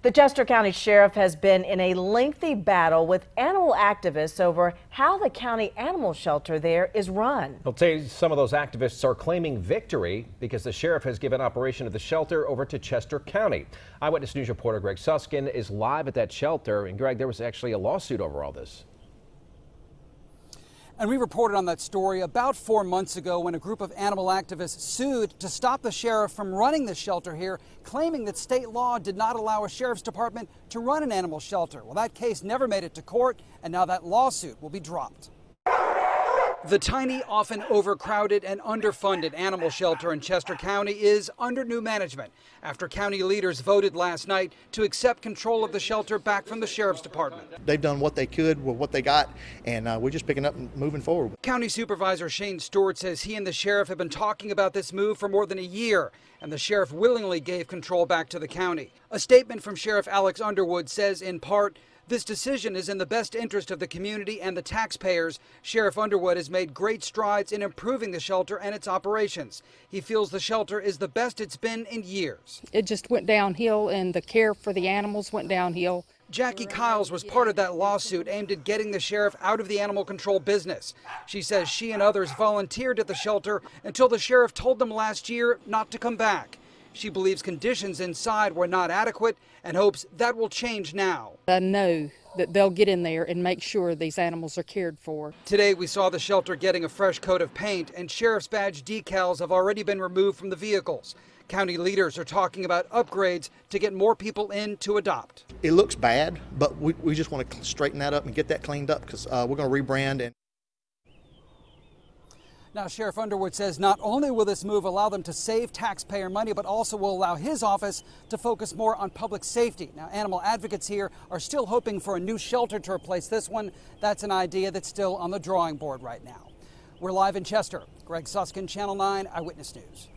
The Chester County Sheriff has been in a lengthy battle with animal activists over how the county animal shelter there is run. He'll tell you some of those activists are claiming victory because the sheriff has given operation of the shelter over to Chester County. Eyewitness News reporter Greg Suskin is live at that shelter. And Greg, there was actually a lawsuit over all this. And we reported on that story about 4 months ago when a group of animal activists sued to stop the sheriff from running the shelter here, claiming that state law did not allow a sheriff's department to run an animal shelter. Well, that case never made it to court, and now that lawsuit will be dropped. The tiny, often overcrowded and underfunded animal shelter in Chester County is under new management after county leaders voted last night to accept control of the shelter back from the sheriff's department. They've done what they could with what they got, and we're just picking up and moving forward. County Supervisor Shane Stewart says he and the sheriff have been talking about this move for more than a year, and the sheriff willingly gave control back to the county. A statement from Sheriff Alex Underwood says, in part, "This decision is in the best interest of the community and the taxpayers. Sheriff Underwood has made great strides in improving the shelter and its operations. He feels the shelter is the best it's been in years." It just went downhill, and the care for the animals went downhill. Jackie Kyles was part of that lawsuit aimed at getting the sheriff out of the animal control business. She says she and others volunteered at the shelter until the sheriff told them last year not to come back. She believes conditions inside were not adequate and hopes that will change now. I know that they'll get in there and make sure these animals are cared for. Today we saw the shelter getting a fresh coat of paint, and sheriff's badge decals have already been removed from the vehicles. County leaders are talking about upgrades to get more people in to adopt. It looks bad, but we just want to straighten that up and get that cleaned up because we're going to rebrand. And now, Sheriff Underwood says not only will this move allow them to save taxpayer money, but also will allow his office to focus more on public safety. Now, animal advocates here are still hoping for a new shelter to replace this one. That's an idea that's still on the drawing board right now. We're live in Chester. Greg Suskin, Channel 9 Eyewitness News.